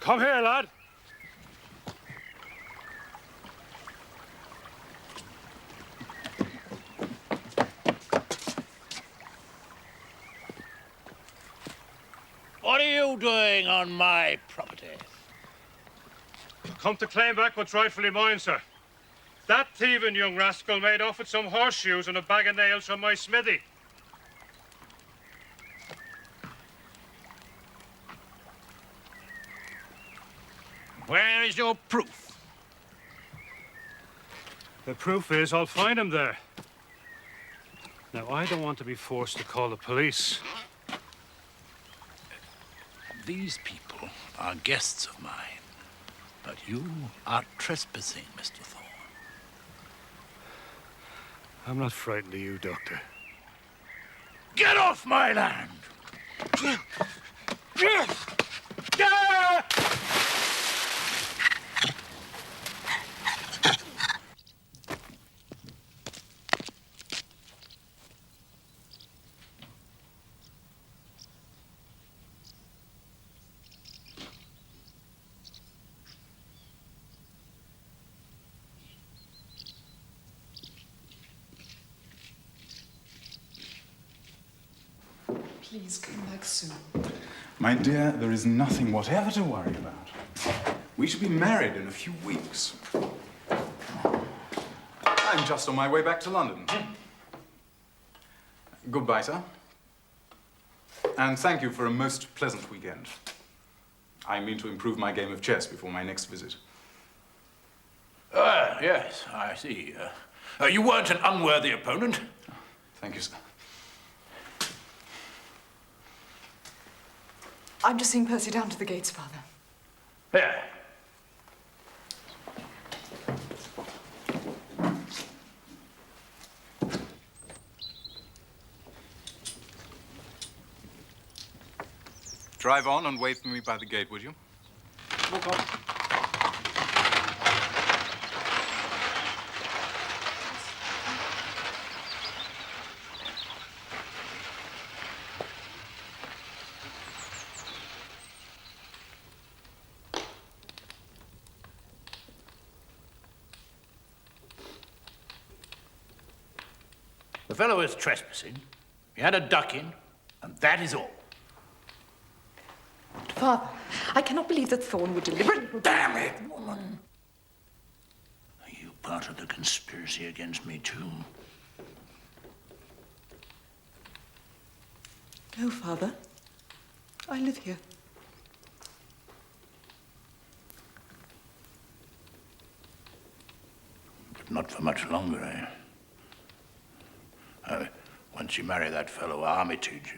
Come here, lad. What are you doing on my property? Come to claim back what's rightfully mine, sir. That thieving young rascal made off with some horseshoes and a bag of nails from my smithy. Where is your proof? The proof is I'll find him there. Now, I don't want to be forced to call the police. These people are guests of mine, but you are trespassing, Mr. Thorne. I'm not frightened of you, Doctor. Get off my land! Please come back soon. My dear, there is nothing whatever to worry about. We shall be married in a few weeks. I'm just on my way back to London. Goodbye, sir. And thank you for a most pleasant weekend. I mean to improve my game of chess before my next visit. Yes, I see. You weren't an unworthy opponent. Thank you, sir. I'm just seeing Percy down to the gates, Father. Here. Drive on and wait for me by the gate, would you? Walk on. The fellow is trespassing. He had a ducking, and that is all. Father, I cannot believe that Thorne would deliberately... Damn it, woman! Are you part of the conspiracy against me, too? No, Father. I live here. But not for much longer, eh? Once you marry that fellow Armitage.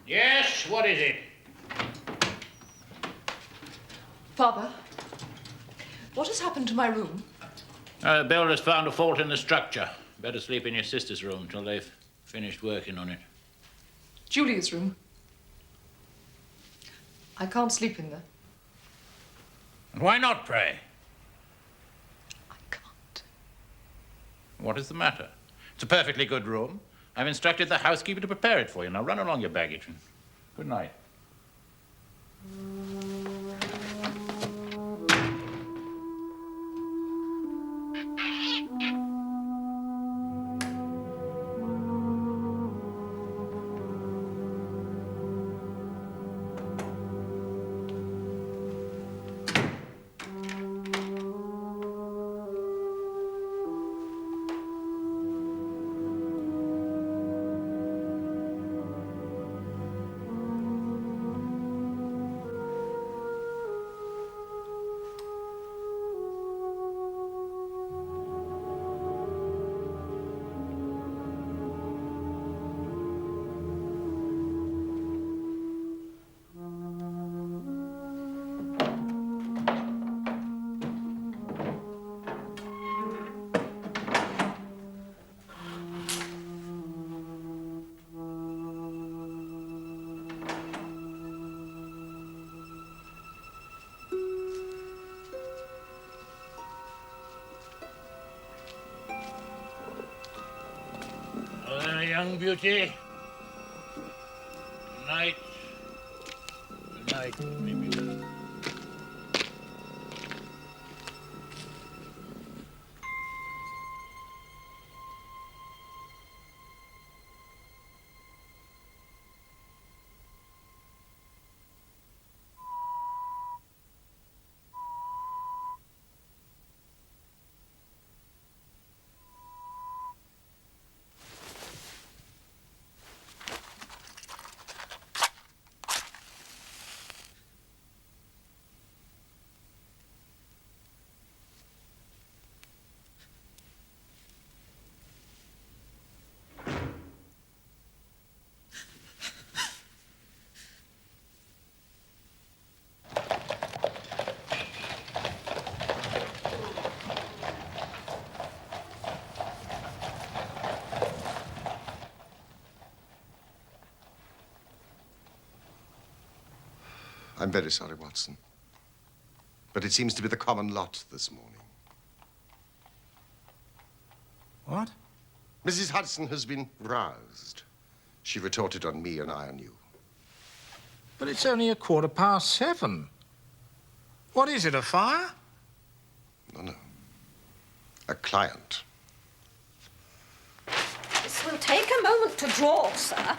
Yes, what is it? Father, what has happened to my room? The builder's found a fault in the structure. Better sleep in your sister's room till they've finished working on it. Julia's room. I can't sleep in there. And why not, pray? I can't. What is the matter? It's a perfectly good room. I've instructed the housekeeper to prepare it for you. Now run along your baggage. And good night. Hello there, young beauty. Good night. Good night, baby. I'm very sorry, Watson. But it seems to be the common lot this morning. What? Mrs. Hudson has been roused. She retorted on me and I on you. But it's only 7:15. What is it, a fire? No. A client. This will take a moment to draw, sir.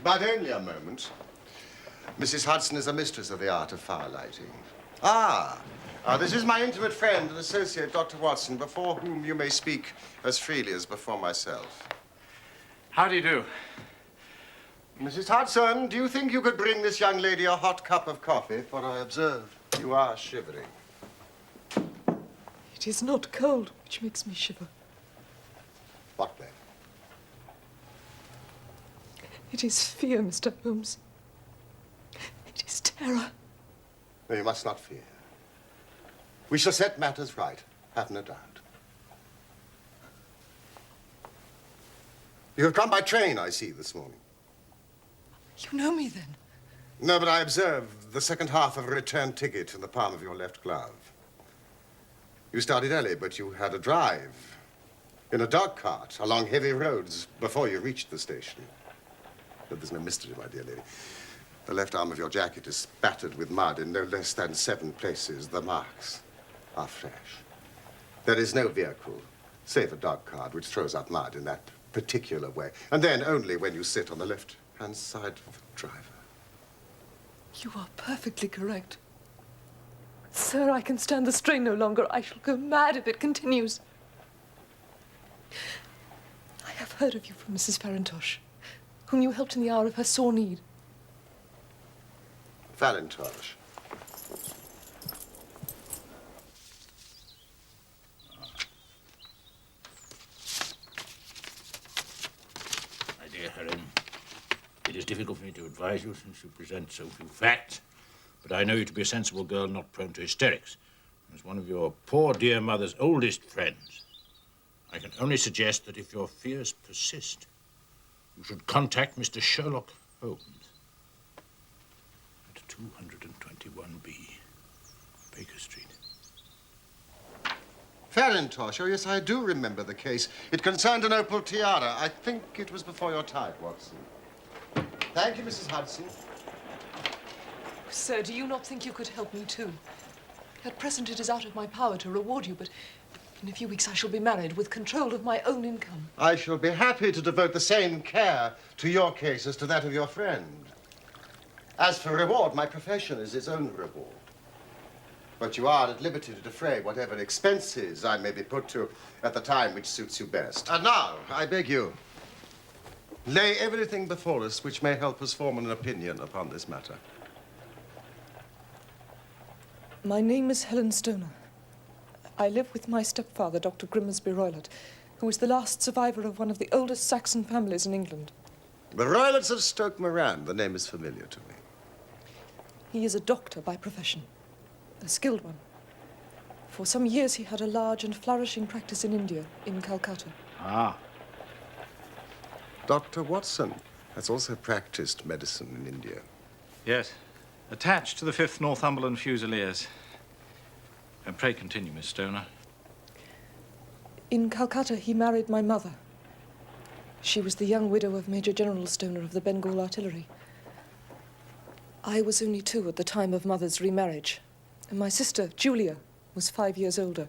But only a moment. Mrs. Hudson is a mistress of the art of firelighting. This is my intimate friend and associate, Dr. Watson, before whom you may speak as freely as before myself. How do you do? Mrs. Hudson, do you think you could bring this young lady a hot cup of coffee? For I observe you are shivering. It is not cold which makes me shiver. What then? It is fear, Mr. Holmes. It is terror. No, you must not fear. We shall set matters right, have no doubt. You have come by train, I see, this morning. You know me, then? No, but I observe the second half of a return ticket in the palm of your left glove. You started early, but you had a drive in a dog cart along heavy roads before you reached the station. But there's no mystery, my dear lady. The left arm of your jacket is spattered with mud in no less than 7 places. The marks are fresh. There is no vehicle, save a dog cart, which throws up mud in that particular way. And then only when you sit on the left-hand side of the driver. You are perfectly correct. Sir, I can stand the strain no longer. I shall go mad if it continues. I have heard of you from Mrs. Farintosh, whom you helped in the hour of her sore need. Farintosh. My dear Helen, it is difficult for me to advise you since you present so few facts, but I know you to be a sensible girl not prone to hysterics. As one of your poor dear mother's oldest friends, I can only suggest that if your fears persist, you should contact Mr. Sherlock Holmes at 221B, Baker Street. Farintosh, oh yes, I do remember the case. It concerned an opal tiara. I think it was before your time, Watson. Thank you, Mrs. Hudson. Sir, do you not think you could help me too? At present it is out of my power to reward you, but in a few weeks I shall be married with control of my own income. I shall be happy to devote the same care to your case as to that of your friend. As for reward, my profession is its own reward. But you are at liberty to defray whatever expenses I may be put to at the time which suits you best. And now, I beg you, lay everything before us which may help us form an opinion upon this matter. My name is Helen Stoner. I live with my stepfather, Dr. Grimsby Roylott, who is the last survivor of one of the oldest Saxon families in England. The Roylotts of Stoke Moran, the name is familiar to me. He is a doctor by profession, a skilled one. For some years he had a large and flourishing practice in India, in Calcutta. Ah. Dr. Watson has also practiced medicine in India. Yes. Attached to the 5th Northumberland Fusiliers. And pray continue, Miss Stoner. In Calcutta, he married my mother. She was the young widow of Major General Stoner of the Bengal Artillery. I was only 2 at the time of Mother's remarriage, and my sister, Julia, was 5 years older.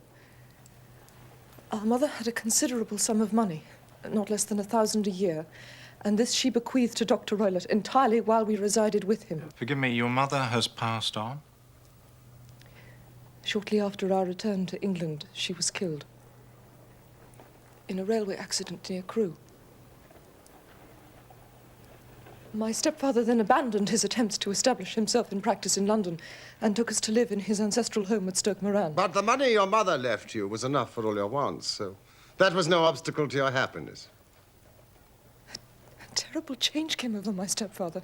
Our mother had a considerable sum of money, not less than 1,000 a year, and this she bequeathed to Dr. Roylott entirely while we resided with him. Forgive me, your mother has passed on? Shortly after our return to England, she was killed in a railway accident near Crewe. My stepfather then abandoned his attempts to establish himself in practice in London and took us to live in his ancestral home at Stoke Moran. But the money your mother left you was enough for all your wants, so that was no obstacle to your happiness. A terrible change came over my stepfather.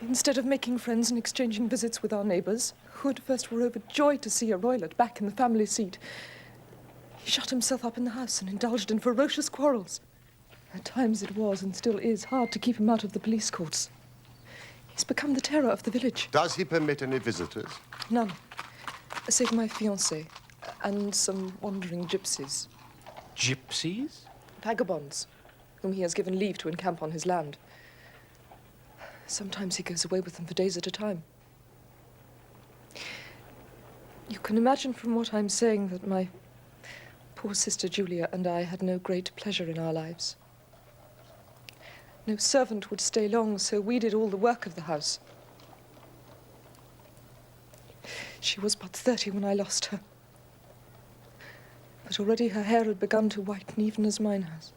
Instead of making friends and exchanging visits with our neighbours, who at first were overjoyed to see a Roylott back in the family seat, he shut himself up in the house and indulged in ferocious quarrels. At times it was, and still is, hard to keep him out of the police courts. He's become the terror of the village. Does he permit any visitors? None, save my fiancée and some wandering gypsies. Gypsies? Vagabonds, whom he has given leave to encamp on his land. Sometimes he goes away with them for days at a time. You can imagine from what I'm saying that my poor sister Julia and I had no great pleasure in our lives. No servant would stay long, so we did all the work of the house. She was but 30 when I lost her. But already her hair had begun to whiten, even as mine has.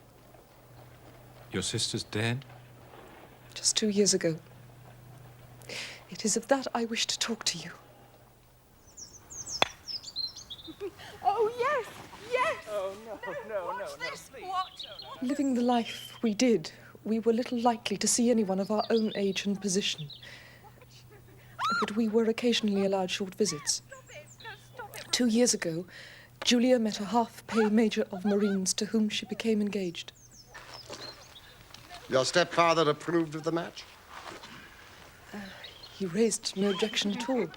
Your sister's dead? Just 2 years ago. It is of that I wish to talk to you. Oh, yes, yes! Oh, no. Watch this, watch! Living the life we did, we were little likely to see anyone of our own age and position. But we were occasionally allowed short visits. 2 years ago, Julia met a half-pay major of Marines to whom she became engaged. Your stepfather approved of the match? He raised no objection at all.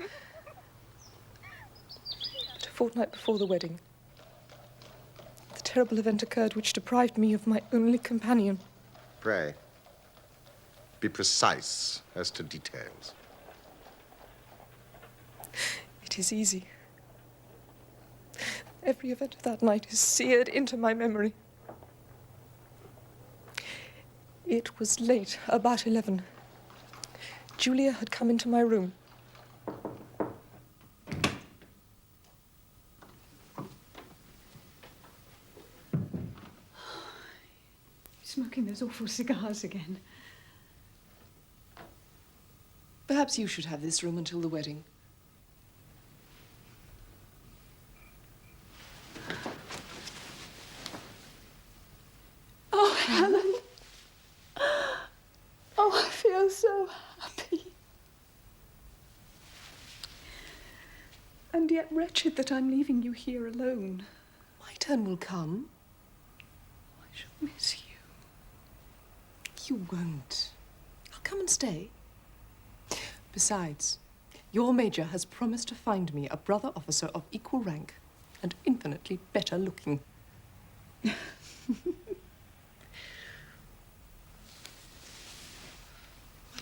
But a fortnight before the wedding, the terrible event occurred which deprived me of my only companion. Pray, be precise as to details. It is easy. Every event of that night is seared into my memory. It was late, about 11. Julia had come into my room. Smoking those awful cigars again. Perhaps you should have this room until the wedding. Oh, Helen. Oh, I feel so happy. And yet wretched that I'm leaving you here alone. My turn will come. I shall miss you. You won't. I'll come and stay. Besides, your major has promised to find me a brother officer of equal rank and infinitely better looking. My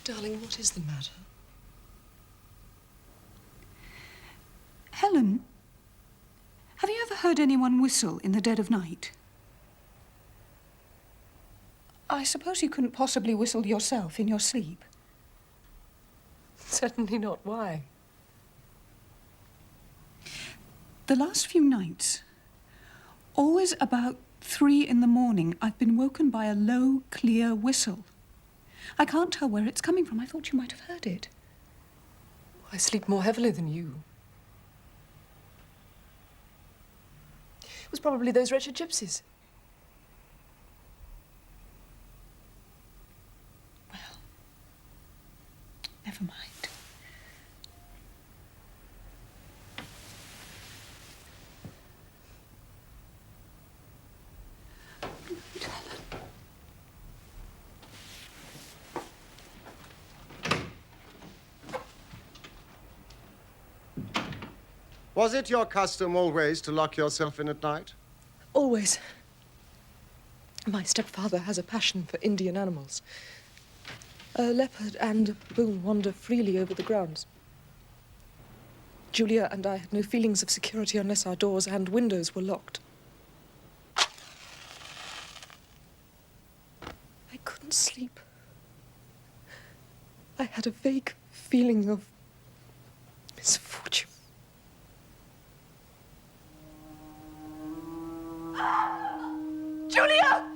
darling, what is the matter? Helen, have you ever heard anyone whistle in the dead of night? I suppose you couldn't possibly whistle yourself in your sleep. Certainly not. Why? The last few nights, always about 3 in the morning, I've been woken by a low, clear whistle. I can't tell where it's coming from. I thought you might have heard it. I sleep more heavily than you. It was probably those wretched gypsies. Well, never mind. Was it your custom always to lock yourself in at night? Always. My stepfather has a passion for Indian animals. A leopard and a baboon wander freely over the grounds. Julia and I had no feelings of security unless our doors and windows were locked. I couldn't sleep. I had a vague feeling of misfortune. Julia!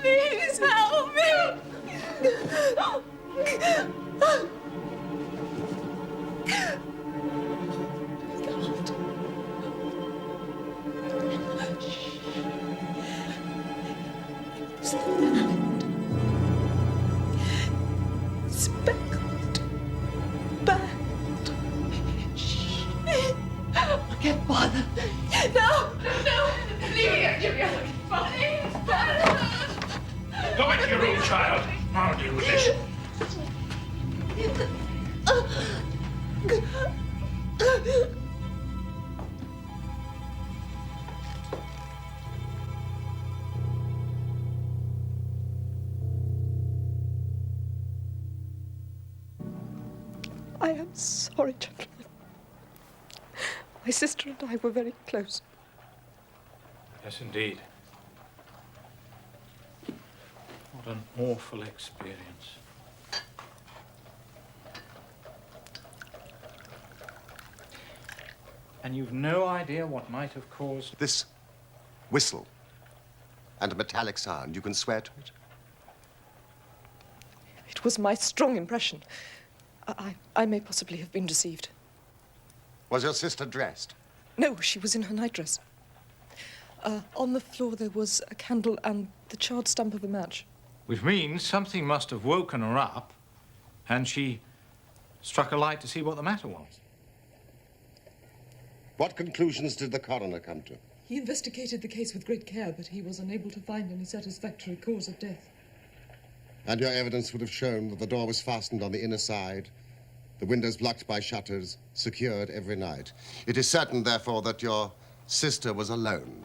Please help me. Speckled. Band. I can't bother. No, no, please, Julia. Please. Go into your room, child. I'll deal with this. I am sorry, gentlemen. My sister and I were very close. Yes, indeed. What an awful experience. And you've no idea what might have caused... This whistle and a metallic sound, you can swear to it? It was my strong impression. I may possibly have been deceived. Was your sister dressed? No, she was in her nightdress. On the floor there was a candle and the charred stump of a match. Which means something must have woken her up, and she struck a light to see what the matter was. What conclusions did the coroner come to? He investigated the case with great care, but he was unable to find any satisfactory cause of death. And your evidence would have shown that the door was fastened on the inner side, the windows blocked by shutters, secured every night. It is certain, therefore, that your sister was alone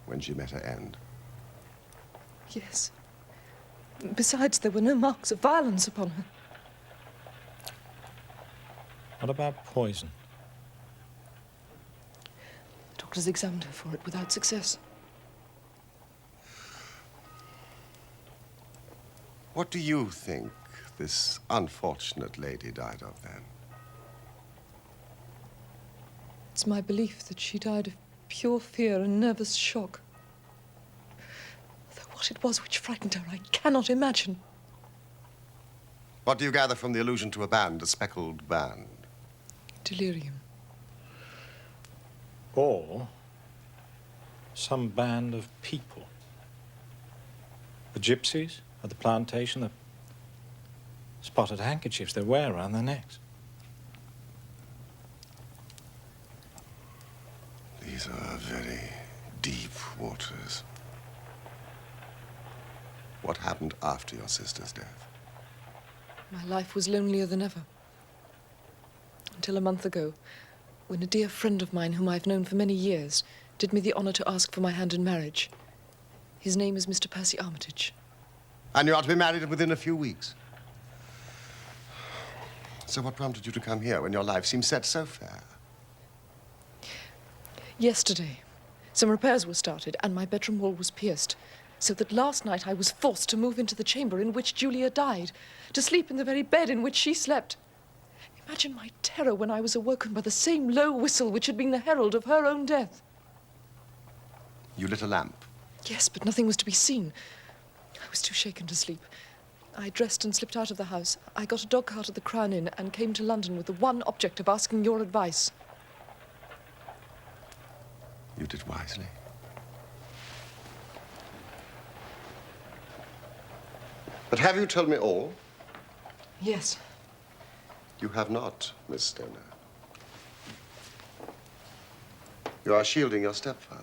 when she met her end. Yes. Besides, there were no marks of violence upon her. What about poison? The doctors examined her for it without success. What do you think this unfortunate lady died of, then? It's my belief that she died of pure fear and nervous shock. Though what it was which frightened her, I cannot imagine. What do you gather from the allusion to a band, a speckled band? Delirium. Or some band of people. The gypsies at the plantation, the spotted handkerchiefs they wear around their necks. These are very deep waters. What happened after your sister's death? My life was lonelier than ever. Until a month ago, when a dear friend of mine, whom I've known for many years, did me the honor to ask for my hand in marriage. His name is Mr. Percy Armitage. And you are to be married within a few weeks. So what prompted you to come here when your life seemed set so fair? Yesterday, some repairs were started and my bedroom wall was pierced, so that last night I was forced to move into the chamber in which Julia died, to sleep in the very bed in which she slept. Imagine my terror when I was awoken by the same low whistle which had been the herald of her own death. You lit a lamp. Yes, but nothing was to be seen. I was too shaken to sleep. I dressed and slipped out of the house. I got a dog cart at the Crown Inn and came to London with the one object of asking your advice. You did wisely. But have you told me all? Yes. You have not, Miss Stoner. You are shielding your stepfather.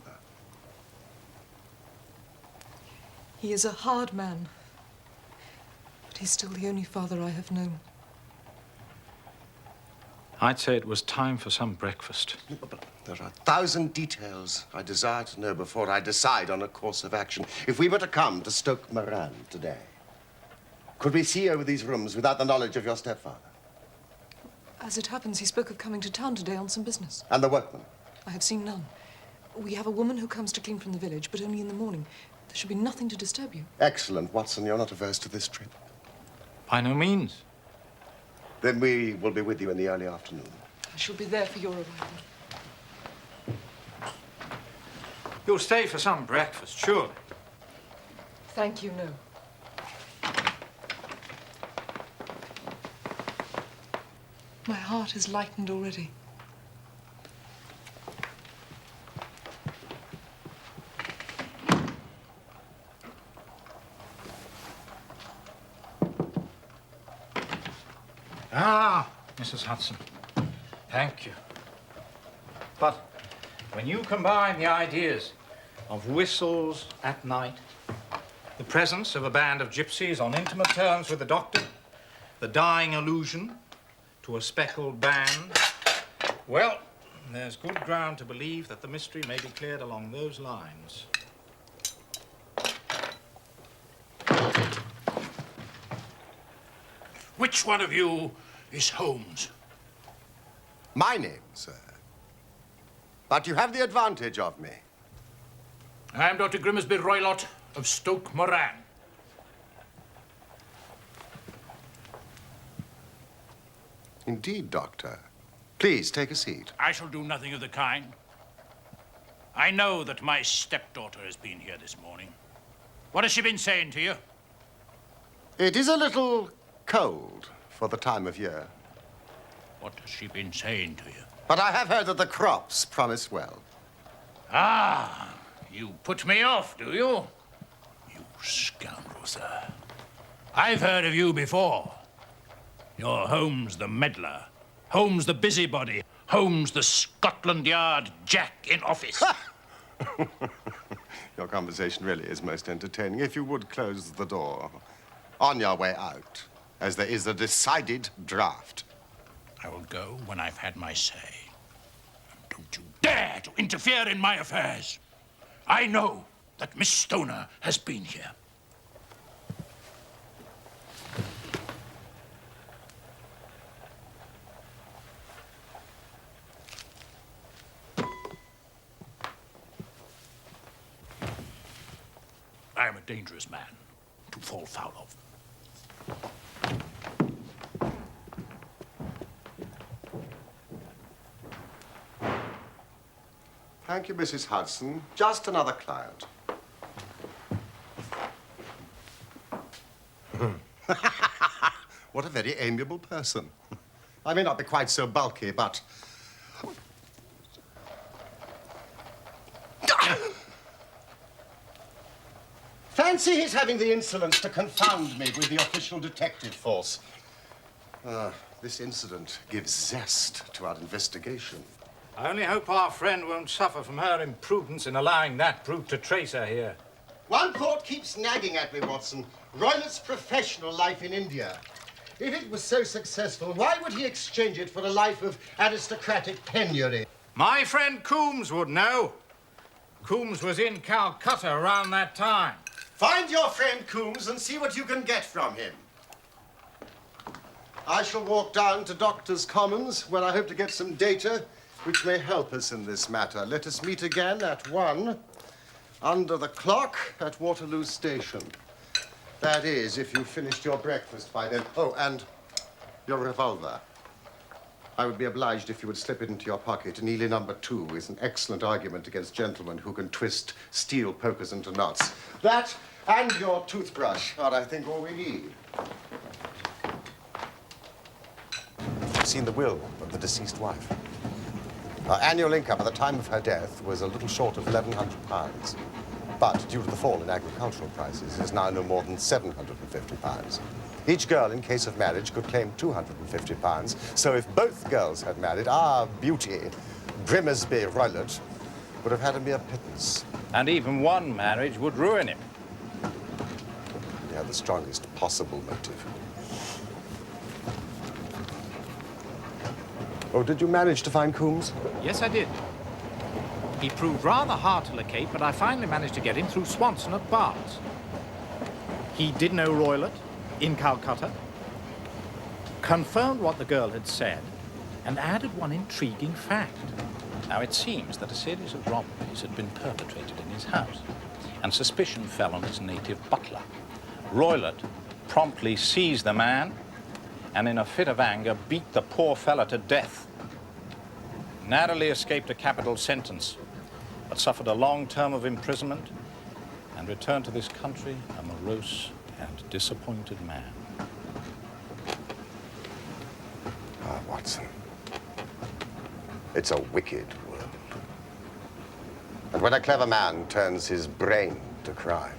He is a hard man, but he's still the only father I have known. I'd say it was time for some breakfast. But there are 1,000 details I desire to know before I decide on a course of action. If we were to come to Stoke Moran today, could we see over these rooms without the knowledge of your stepfather? As it happens, he spoke of coming to town today on some business. And the workmen? I have seen none. We have a woman who comes to clean from the village, but only in the morning. There should be nothing to disturb you. Excellent, Watson. You're not averse to this trip. By no means. Then we will be with you in the early afternoon. I shall be there for your arrival. You'll stay for some breakfast, surely. Thank you, no. My heart is lightened already. Ah, Mrs. Hudson. Thank you. But when you combine the ideas of whistles at night, the presence of a band of gypsies on intimate terms with the doctor, the dying allusion to a speckled band, well, there's good ground to believe that the mystery may be cleared along those lines. Which one of you is Holmes? My name, sir. But you have the advantage of me. I'm Dr. Grimsby Roylott of Stoke Moran. Indeed, Doctor. Please, take a seat. I shall do nothing of the kind. I know that my stepdaughter has been here this morning. What has she been saying to you? It is a little cold for the time of year. What has she been saying to you? But I have heard that the crops promise well. Ah, you put me off, do you? You scoundrel, sir. I've heard of you before. You're Holmes the meddler, Holmes the busybody, Holmes the Scotland Yard Jack in office. Your conversation really is most entertaining. If you would close the door on your way out, as there is a decided draft. I will go when I've had my say. Don't you dare to interfere in my affairs. I know that Miss Stoner has been here. I am a dangerous man to fall foul of. Thank you, Mrs. Hudson. Just another client. What a very amiable person. I may not be quite so bulky, but... Fancy his having the insolence to confound me with the official detective force. This incident gives zest to our investigation. I only hope our friend won't suffer from her imprudence in allowing that brute to trace her here. One thought keeps nagging at me, Watson. Roylott's professional life in India. If it was so successful, why would he exchange it for a life of aristocratic penury? My friend Coombs would know. Coombs was in Calcutta around that time. Find your friend Coombs and see what you can get from him. I shall walk down to Doctors' Commons, where I hope to get some data which may help us in this matter. Let us meet again at 1, under the clock at Waterloo Station. That is, if you've finished your breakfast by then. Oh, and your revolver. I would be obliged if you would slip it into your pocket. Neely number 2 is an excellent argument against gentlemen who can twist steel pokers into knots. That and your toothbrush are, I think, all we need. I've seen the will of the deceased wife. Her annual income at the time of her death was a little short of £1,100. But due to the fall in agricultural prices, it is now no more than £750. Each girl, in case of marriage, could claim £250. So if both girls had married, our beauty, Grimsby Roylott, would have had a mere pittance. And even one marriage would ruin him. He had the strongest possible motive. Oh, did you manage to find Coombs? Yes, I did. He proved rather hard to locate, but I finally managed to get him through Swanson at Barnes. He did know Roylott in Calcutta, confirmed what the girl had said, and added one intriguing fact. Now, it seems that a series of robberies had been perpetrated in his house, and suspicion fell on his native butler. Roylott promptly seized the man and, in a fit of anger, beat the poor fella to death. Narrowly escaped a capital sentence, but suffered a long term of imprisonment and returned to this country a morose and disappointed man. Ah, Watson. It's a wicked world. And when a clever man turns his brain to crime,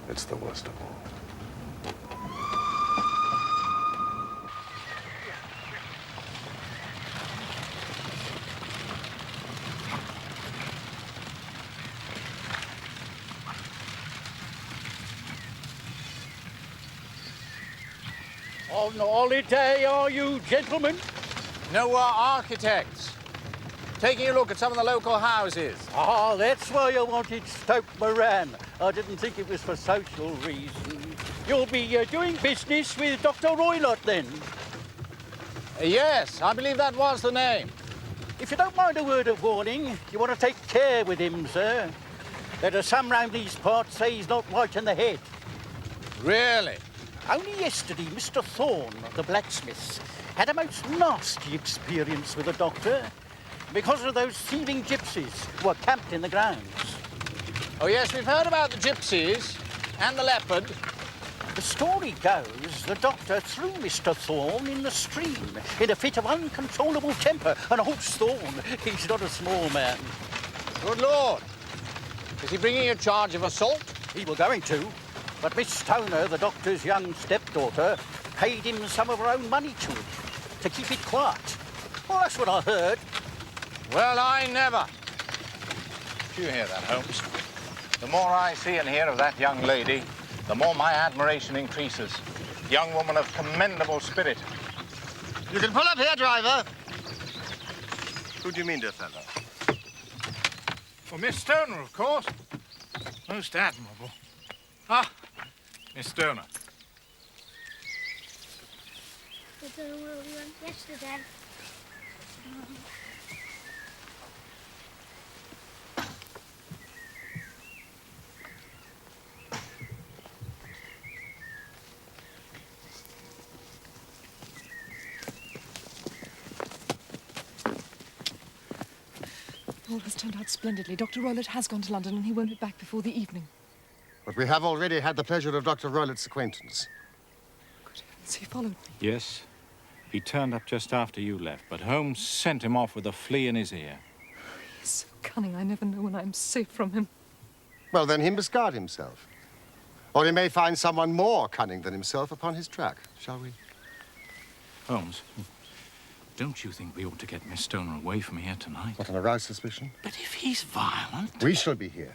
it's the worst of all. On holiday, are you, gentlemen? No, we're architects. Taking a look at some of the local houses. Ah, that's why I wanted Stoke Moran. I didn't think it was for social reasons. You'll be doing business with Dr. Roylott, then? Yes, I believe that was the name. If you don't mind a word of warning, you want to take care with him, sir. There are some round these parts say he's not right in the head. Really? Only yesterday, Mr. Thorne, the blacksmith, had a most nasty experience with the doctor because of those thieving gypsies who were camped in the grounds. Oh, yes, we've heard about the gypsies and the leopard. The story goes the doctor threw Mr. Thorne in the stream in a fit of uncontrollable temper. And old Thorne, he's not a small man. Good Lord. Is he bringing a charge of assault? He were going to, but Miss Stoner, the doctor's young stepdaughter, paid him some of her own money to keep it quiet. Well, that's what I heard. Well, I never. Do you hear that, Holmes? The more I see and hear of that young lady, the more my admiration increases. Young woman of commendable spirit. You can pull up here, driver. Who do you mean, dear fellow? For Miss Stoner, of course. Most admirable. Ah, Miss Stoner. The girl we went yesterday. All has turned out splendidly. Dr. Roylott has gone to London and he won't be back before the evening. But we have already had the pleasure of Dr. Roylott's acquaintance. Good heavens, he followed me. Yes, he turned up just after you left, but Holmes sent him off with a flea in his ear. He's so cunning, I never know when I'm safe from him. Well, then he must guard himself. Or he may find someone more cunning than himself upon his track, shall we? Holmes, don't you think we ought to get Miss Stoner away from here tonight? What, an aroused suspicion? But if he's violent... We shall be here.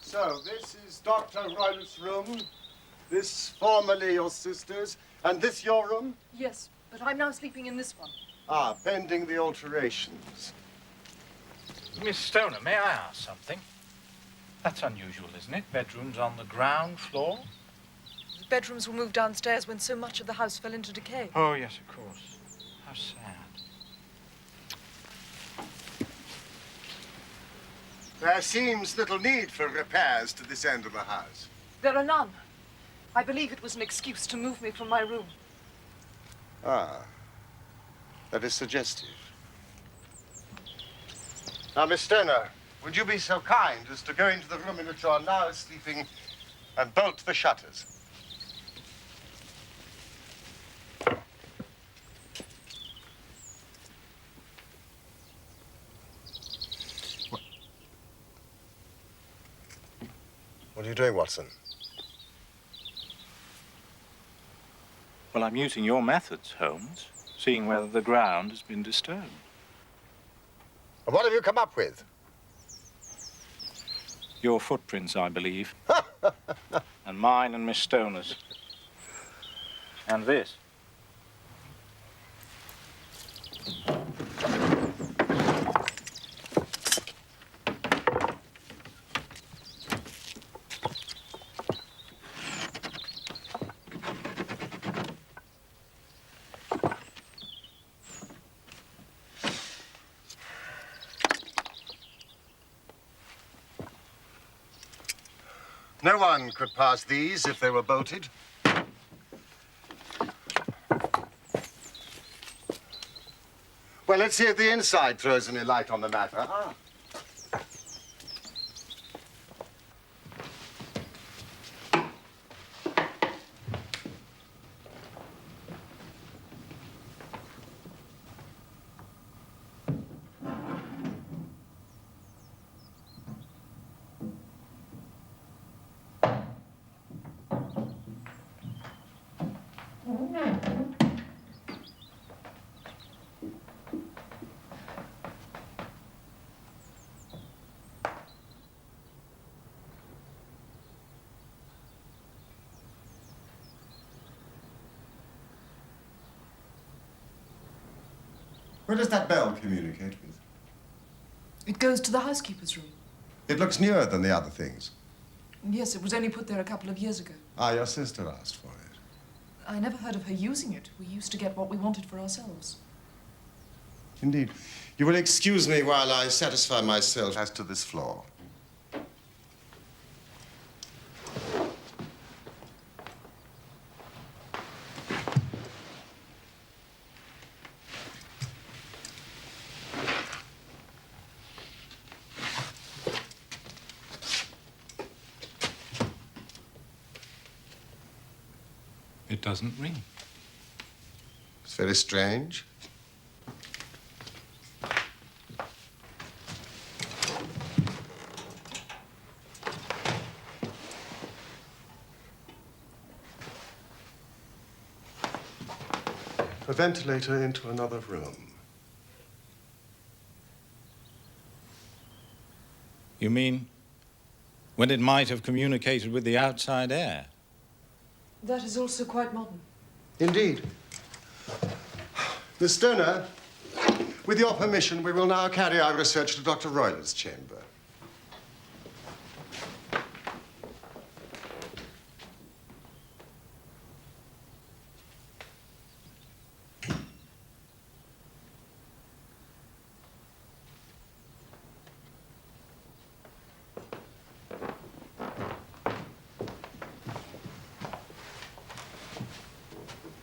So, this is Dr. Roylott's room. This formerly your sister's. And this your room? Yes, but I'm now sleeping in this one. Ah, pending the alterations. Miss Stoner, may I ask something? That's unusual, isn't it? Bedrooms on the ground floor? The bedrooms were moved downstairs when so much of the house fell into decay. Oh, yes, of course. How sad. There seems little need for repairs to this end of the house. There are none. I believe it was an excuse to move me from my room. Ah, that is suggestive. Now, Miss Stoner, would you be so kind as to go into the room in which you are now sleeping and bolt the shutters. What are you doing, Watson? Well, I'm using your methods, Holmes, seeing whether the ground has been disturbed. And what have you come up with? Your footprints, I believe. And mine and Miss Stoner's. And this. No one could pass these if they were bolted. Well, let's see if the inside throws any light on the matter. Ah. Where does that bell communicate with? It goes to the housekeeper's room. It looks newer than the other things. Yes, it was only put there a couple of years ago. Ah, your sister asked for it. I never heard of her using it. We used to get what we wanted for ourselves. Indeed. You will excuse me while I satisfy myself as to this floor. It doesn't ring. It's very strange. A ventilator into another room. You mean when it might have communicated with the outside air? That is also quite modern. Indeed. Miss Stoner, with your permission, we will now carry our research to Dr. Royler's chamber.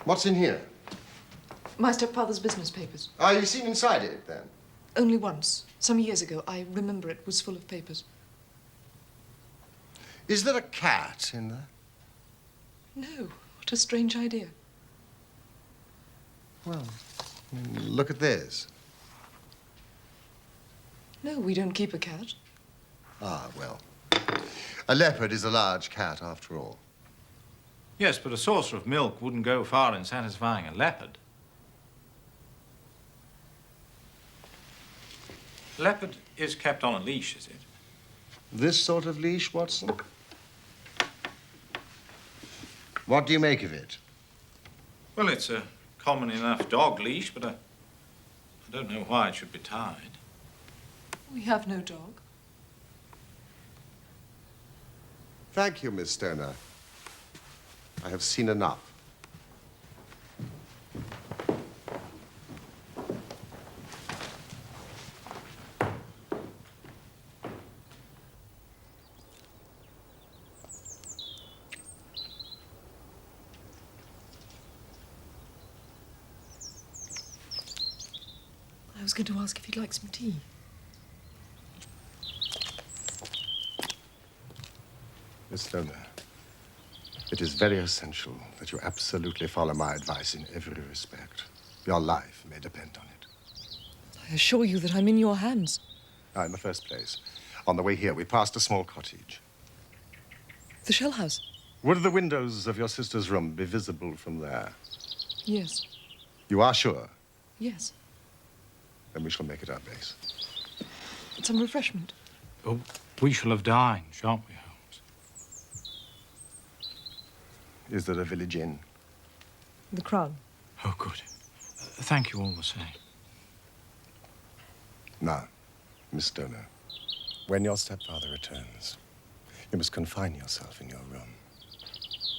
What's in here? My stepfather's business papers. Ah, you've seen inside it, then? Only once. Some years ago. I remember it was full of papers. Is there a cat in there? No. What a strange idea. Well, look at this. No, we don't keep a cat. Ah, well. A leopard is a large cat, after all. Yes, but a saucer of milk wouldn't go far in satisfying a leopard. Leopard is kept on a leash, is it? This sort of leash, Watson? What do you make of it? Well, it's a common enough dog leash, but I don't know why it should be tied. We have no dog. Thank you, Miss Stoner. I have seen enough. I was going to ask if you'd like some tea. Miss Stoner, It is very essential that you absolutely follow my advice in every respect. Your life may depend on it. I assure you that I'm in your hands. Now, in the first place, on the way here, we passed a small cottage. The shell house? Would the windows of your sister's room be visible from there? Yes. You are sure? Yes. Then we shall make it our base. Some refreshment. Oh, we shall have dined, shan't we, Holmes? Is there a village inn? The Crown. Oh, good. Thank you all the same. Now, Miss Stoner, when your stepfather returns, you must confine yourself in your room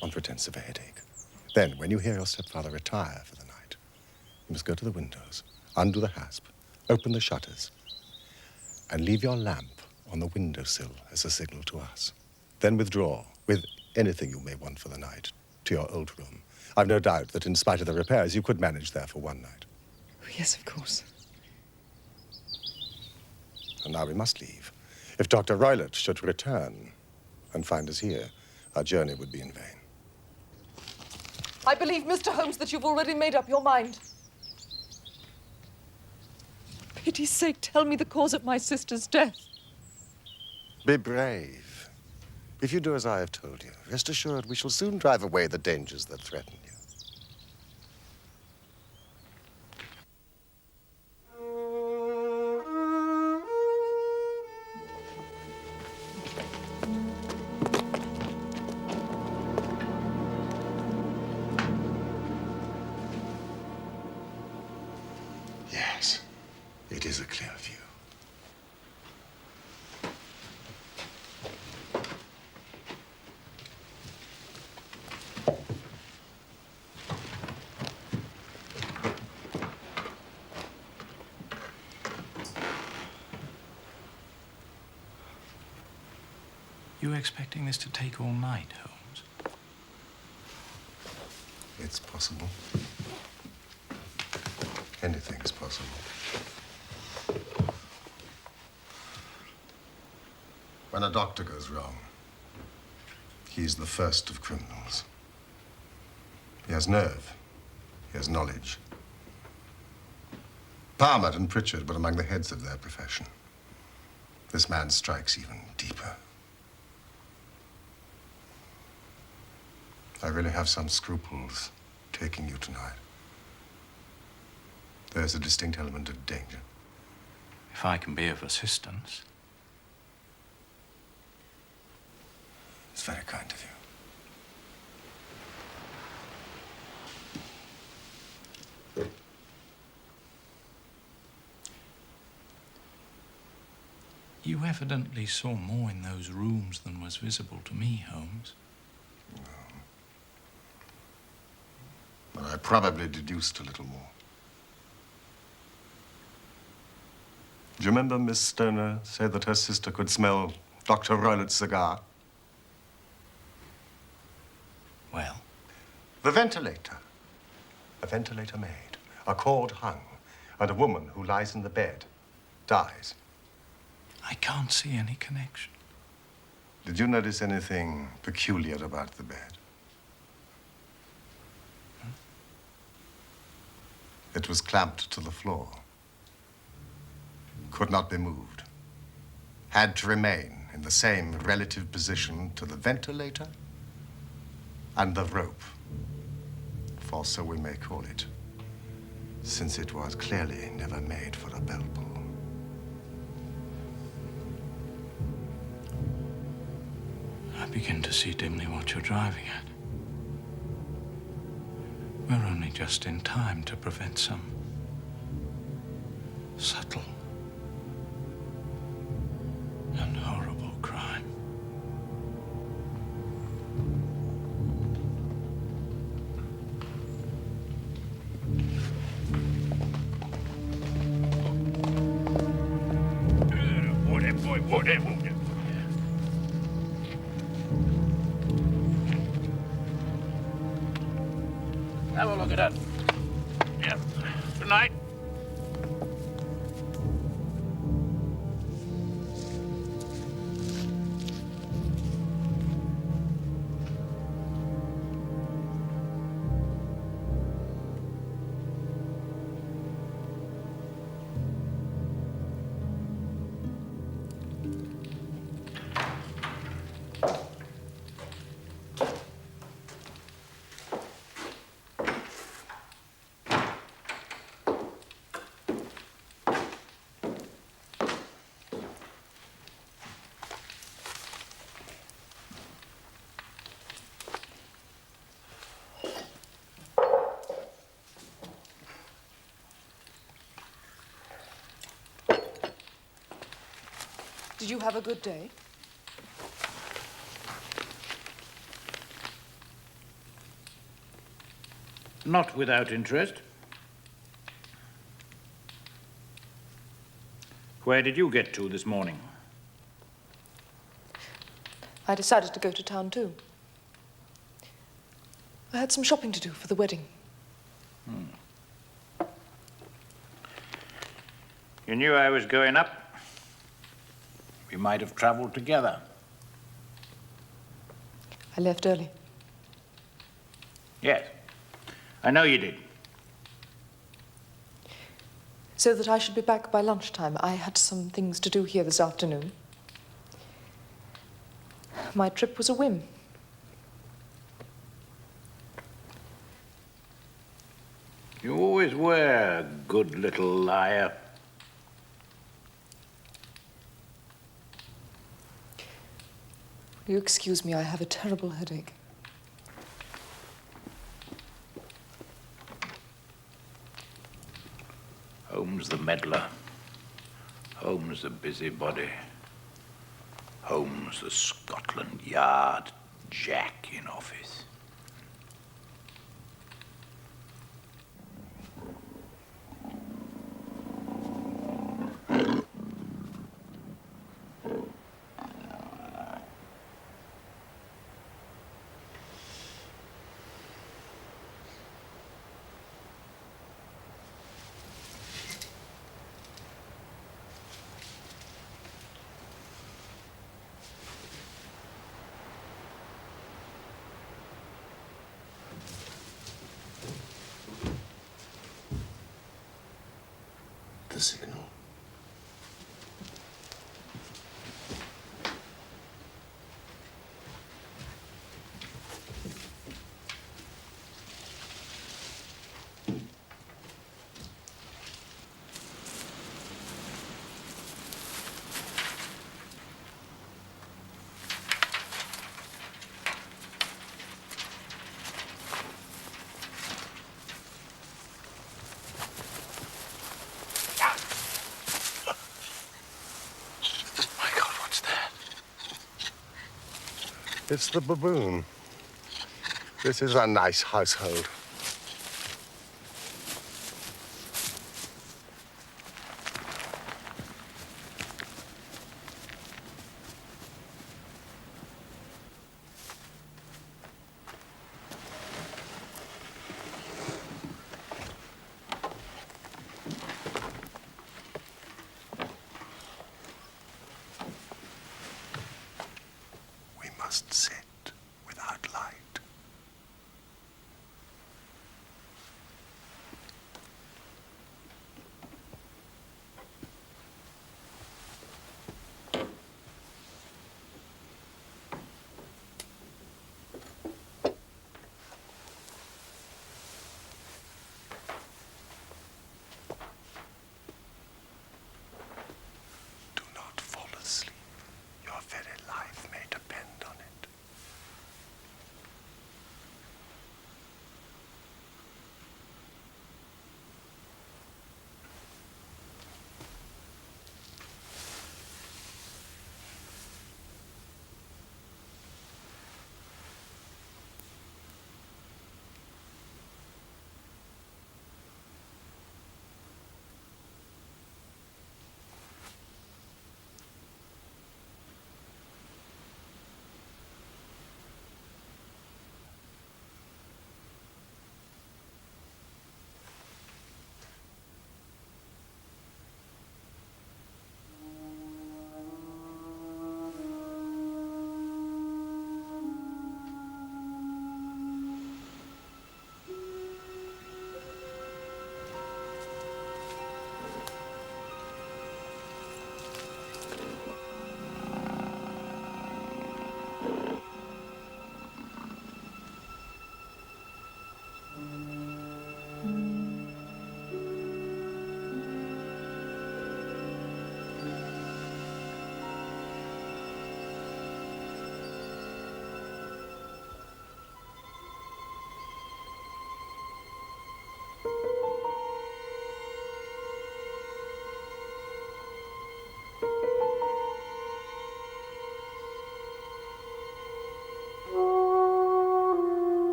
on pretense of a headache. Then, when you hear your stepfather retire for the night, you must go to the windows, undo the hasp, open the shutters, and leave your lamp on the windowsill as a signal to us. Then withdraw with anything you may want for the night to your old room. I've no doubt that in spite of the repairs, you could manage there for one night. Oh, yes, of course. And now we must leave. If Dr. Roylott should return and find us here, our journey would be in vain. I believe, Mr. Holmes, that you've already made up your mind. For pity's sake, tell me the cause of my sister's death. Be brave. If you do as I have told you, rest assured we shall soon drive away the dangers that threaten you. Yes, it is a clear view. You expecting this to take all night, Holmes? It's possible. Anything is possible. When a doctor goes wrong, he's the first of criminals. He has nerve. He has knowledge. Palmer and Pritchard were among the heads of their profession. This man strikes even deeper. I really have some scruples taking you tonight. There's a distinct element of danger. If I can be of assistance. It's very kind of you. You evidently saw more in those rooms than was visible to me, Holmes. But I probably deduced a little more. Do you remember Miss Stoner said that her sister could smell Dr. Roylott's cigar? Well? The ventilator. A ventilator made, a cord hung, and a woman who lies in the bed dies. I can't see any connection. Did you notice anything peculiar about the bed? It was clamped to the floor. Could not be moved. Had to remain in the same relative position to the ventilator and the rope, for so we may call it, since it was clearly never made for a bell pull. I begin to see dimly what you're driving at. We're only just in time to prevent some subtle and horrible crime. Have a look at that. Yeah. Good night. Did you have a good day? Not without interest. Where did you get to this morning? I decided to go to town too. I had some shopping to do for the wedding. You knew I was going up. We might have traveled together. I left early. Yes, I know you did. So that I should be back by lunchtime. I had some things to do here this afternoon. My trip was a whim. You always were a good little liar. Will you excuse me? I have a terrible headache. Holmes the meddler. Holmes the busybody. Holmes the Scotland Yard Jack in office. The signal. It's the baboon. This is a nice household. We must sit without light. Do not fall asleep. Your very life may depend on it.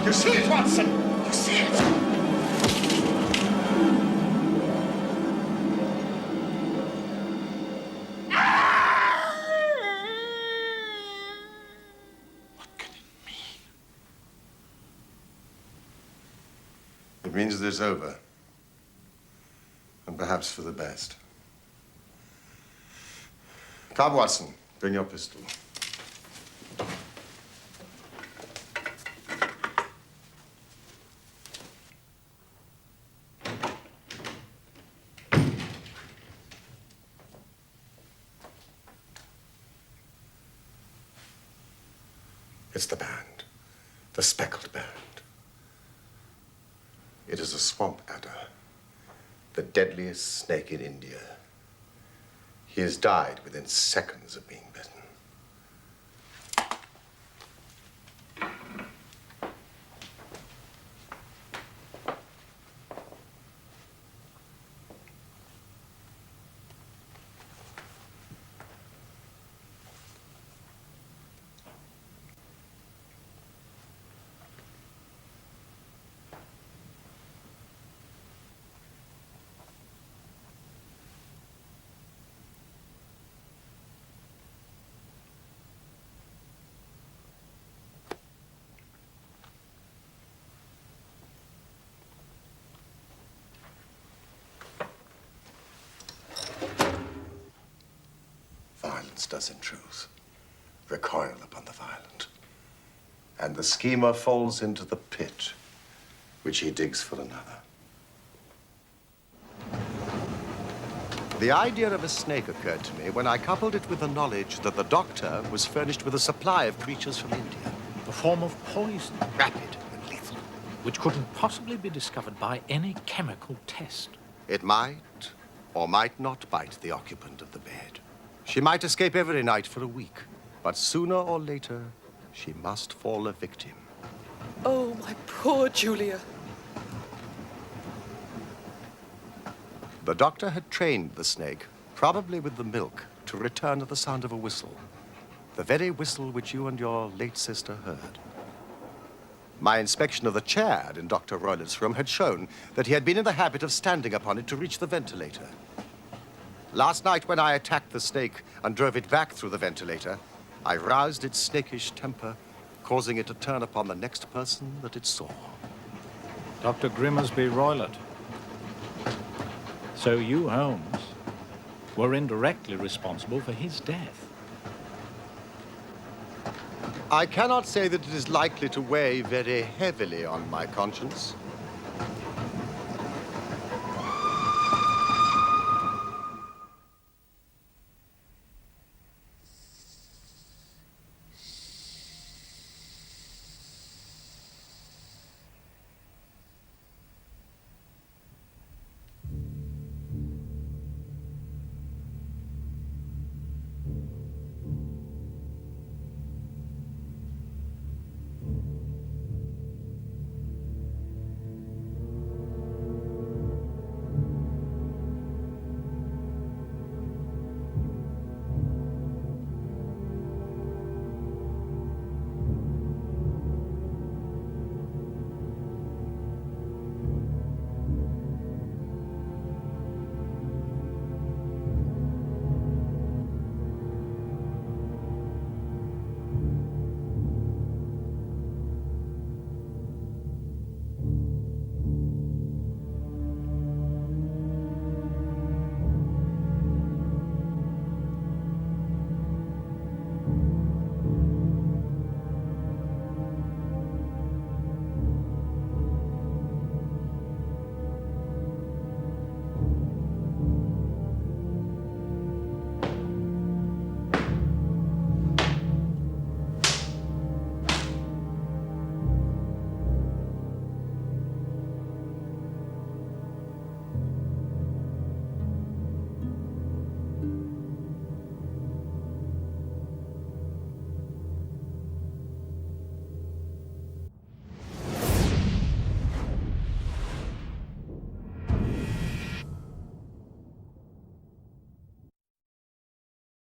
You see it, Watson? You see it? It means that it's over. And perhaps for the best. Come, Watson. Bring your pistol. It's the band. The Speckled band. It is a swamp adder. The deadliest snake in India. He has died within seconds of being bitten. Violence does, in truth, recoil upon the violent. And the schemer falls into the pit which he digs for another. The idea of a snake occurred to me when I coupled it with the knowledge that the doctor was furnished with a supply of creatures from India. A form of poison, Rapid and lethal. which couldn't possibly be discovered by any chemical test. It might or might not bite the occupant of the bed. She might escape every night for a week, but sooner or later, she must fall a victim. Oh, my poor Julia. The doctor had trained the snake, probably with the milk, to return at the sound of a whistle. The very whistle which you and your late sister heard. My inspection of the chair in Dr. Roylett's room had shown that he had been in the habit of standing upon it to reach the ventilator. Last night, when I attacked the snake and drove it back through the ventilator, I roused its snakish temper, causing it to turn upon the next person that it saw. Dr. Grimsby Roylott. So you, Holmes, were indirectly responsible for his death. I cannot say that it is likely to weigh very heavily on my conscience.